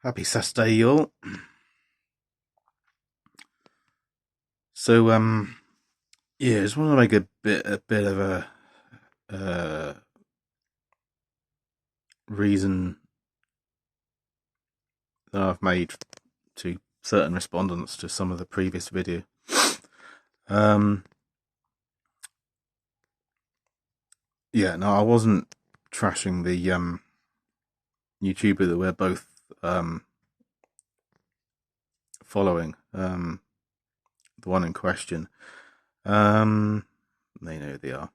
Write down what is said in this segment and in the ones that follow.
Happy Saturday, y'all. So, yeah, just want to make a bit of a reason that I've made to certain respondents to some of the previous video. Yeah, no, I wasn't trashing the YouTuber that we're both following. The one in question. They know who they are.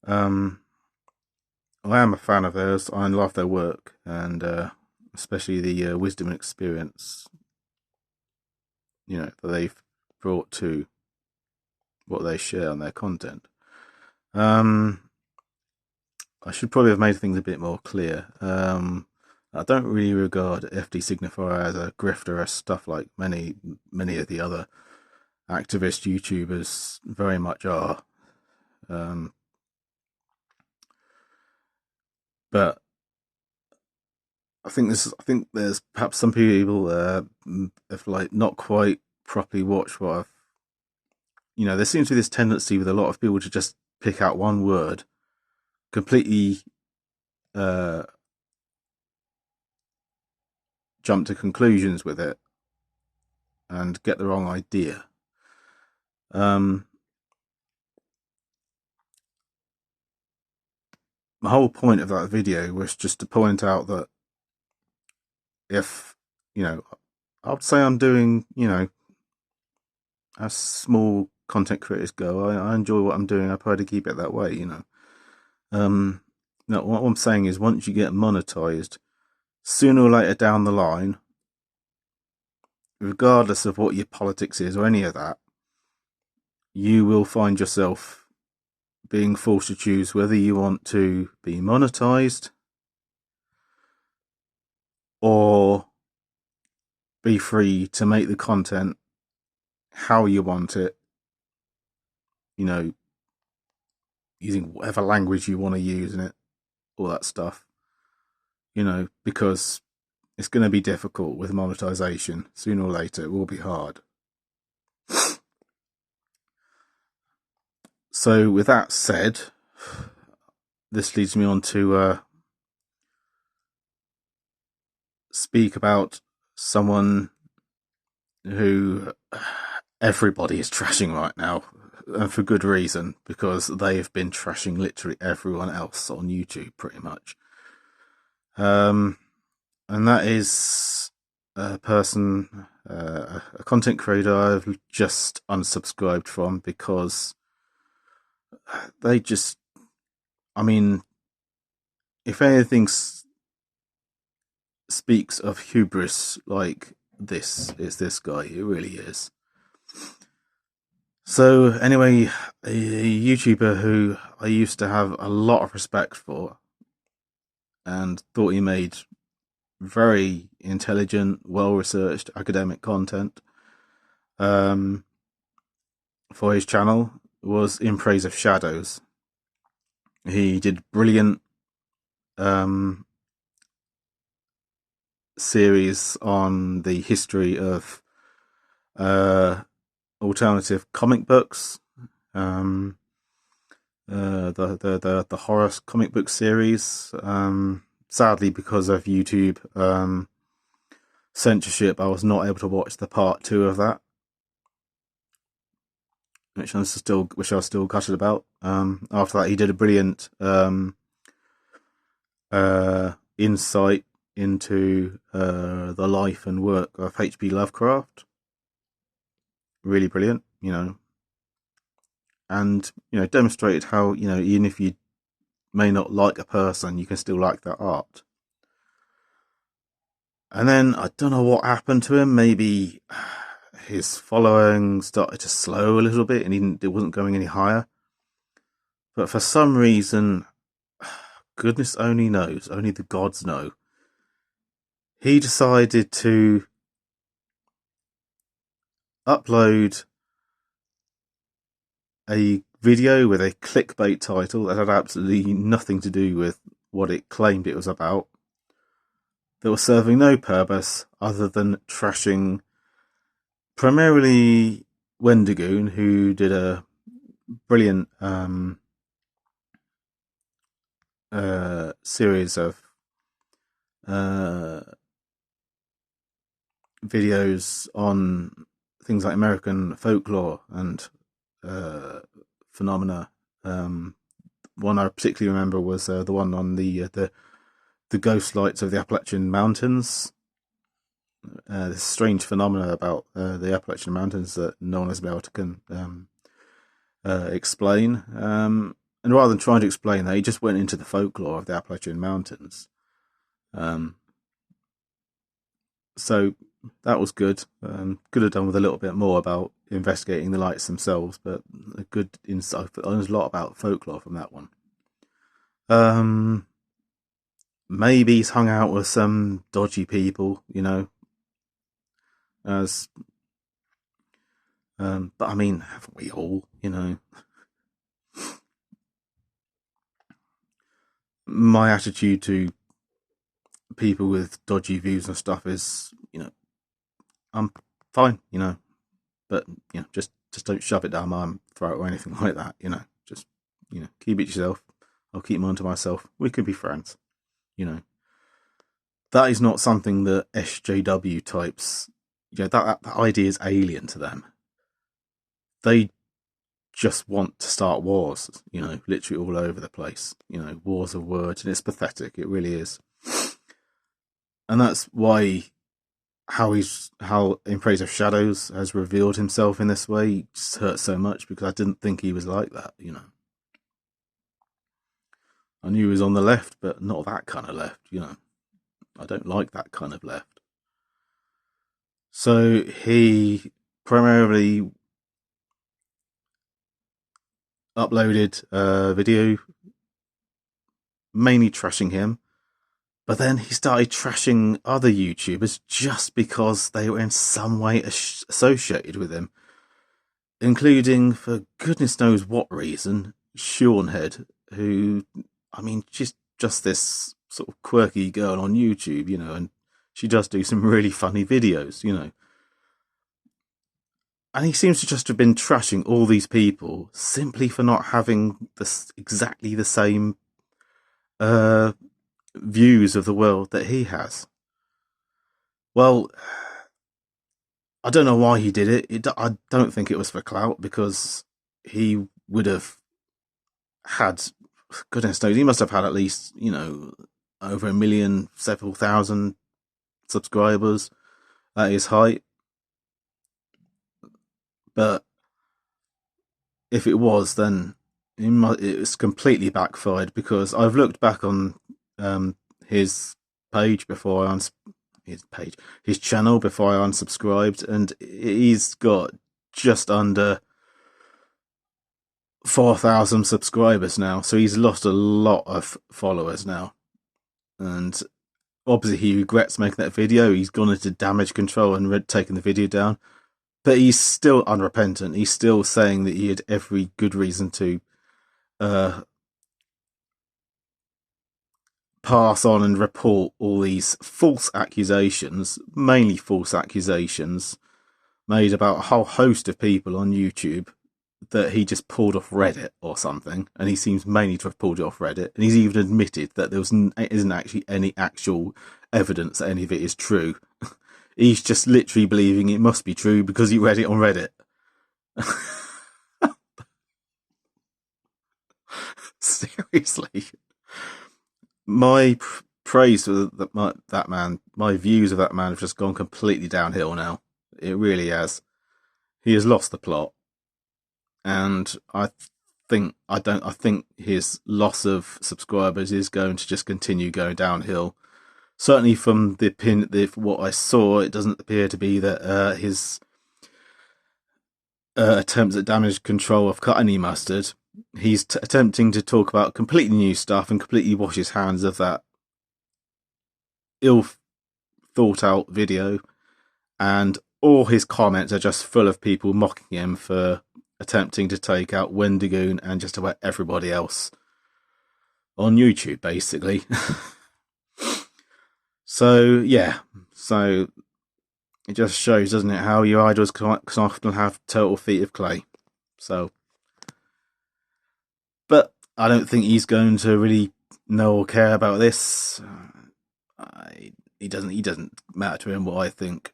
I am a fan of theirs. I love their work, and especially the wisdom and experience, that they've brought to what they share on their content. I should probably have made things a bit more clear. I don't really regard FD Signifier as a grifter, as stuff like many of the other activist YouTubers very much are. But I think there's perhaps some people have like not quite properly watched what I've. There seems to be this tendency with a lot of people to just pick out one word, completely jump to conclusions with it, and get the wrong idea. The whole point of that video was just to point out that if, I'd say I'm doing, as small content creators go, I enjoy what I'm doing. I try to keep it that way, Now, what I'm saying is, once you get monetized, sooner or later down the line, regardless of what your politics is or any of that, you will find yourself being forced to choose whether you want to be monetized or be free to make the content how you want it, using whatever language you want to use in it, all that stuff, because it's going to be difficult with monetization. Sooner or later, it will be hard. So with that said, this leads me on to speak about someone who everybody is trashing right now, and for good reason, because they have been trashing literally everyone else on YouTube pretty much. And that is a person, a content creator I've just unsubscribed from, because they just, if anything speaks of hubris like this, it's this guy. It really is. So anyway, a YouTuber who I used to have a lot of respect for and thought he made very intelligent, well-researched academic content for his channel was In Praise of Shadows. He did brilliant series on the history of alternative comic books, the horror comic book series. Sadly, because of YouTube censorship, I was not able to watch the part 2 of that, which I was still gutted about. After that, he did a brilliant insight into the life and work of H.P. Lovecraft. Really brilliant, and demonstrated how, even if you may not like a person, you can still like their art. And then I don't know what happened to him. Maybe his following started to slow a little bit, and it wasn't going any higher. But for some reason, goodness only knows, only the gods know, he decided to upload a video with a clickbait title that had absolutely nothing to do with what it claimed it was about, that was serving no purpose other than trashing primarily Wendigoon, who did a brilliant series of videos on things like American folklore and phenomena. One I particularly remember was the one on the ghost lights of the Appalachian Mountains. This strange phenomena about the Appalachian Mountains that no one has been able to explain. And rather than trying to explain that, he just went into the folklore of the Appalachian Mountains. So that was good. Could have done with a little bit more about investigating the lights themselves, but a good insight. There's a lot about folklore from that one. Maybe he's hung out with some dodgy people, as but I mean, haven't we all, My attitude to people with dodgy views and stuff is, I'm fine, but just don't shove it down my throat or anything like that, just keep it yourself. I'll keep mine to myself. We could be friends, That is not something that SJW types, that idea is alien to them. They just want to start wars, literally all over the place, wars of words, and it's pathetic. It really is. And that's why how In Praise of Shadows has revealed himself in this way just hurts so much, because I didn't think he was like that, I knew he was on the left, but not that kind of left, I don't like that kind of left. So he primarily uploaded a video mainly trashing him, but then he started trashing other YouTubers just because they were in some way associated with him, including, for goodness knows what reason, Seanhead, who, I mean, she's just this sort of quirky girl on YouTube, and she does do some really funny videos, And he seems to just have been trashing all these people simply for not having exactly the same views of the world that he has. Well, I don't know why he did it. I don't think it was for clout, because he would have had, goodness knows, he must have had at least, over 1 million, several thousand subscribers at his height. But if it was, then it was completely backfired, because I've looked back on his page before I his channel before I unsubscribed, and he's got just under 4,000 subscribers now. So he's lost a lot of followers now, and obviously he regrets making that video. He's gone into damage control and taken the video down. But he's still unrepentant. He's still saying that he had every good reason to pass on and report all these false accusations, mainly false accusations, made about a whole host of people on YouTube that he just pulled off Reddit or something. And he seems mainly to have pulled it off Reddit. And he's even admitted that there isn't actually any actual evidence that any of it is true. He's just literally believing it must be true because he read it on Reddit. Seriously. My praise for that man, my views of that man have just gone completely downhill now. It really has. He has lost the plot. And I think his loss of subscribers is going to just continue going downhill. Certainly from what I saw, it doesn't appear to be that his attempts at damage control have cut any mustard. He's attempting to talk about completely new stuff and completely wash his hands of that ill thought out video, and all his comments are just full of people mocking him for attempting to take out Wendigoon and just about everybody else on YouTube, basically. So yeah, so it just shows, doesn't it, how your idols can often have total feet of clay. So, but I don't think he's going to really know or care about this. He doesn't matter to him what I think.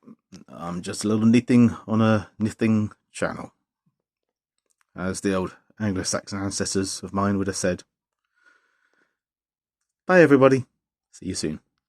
I'm just a little knitting on a knitting channel, as the old Anglo-Saxon ancestors of mine would have said. Bye everybody. See you soon.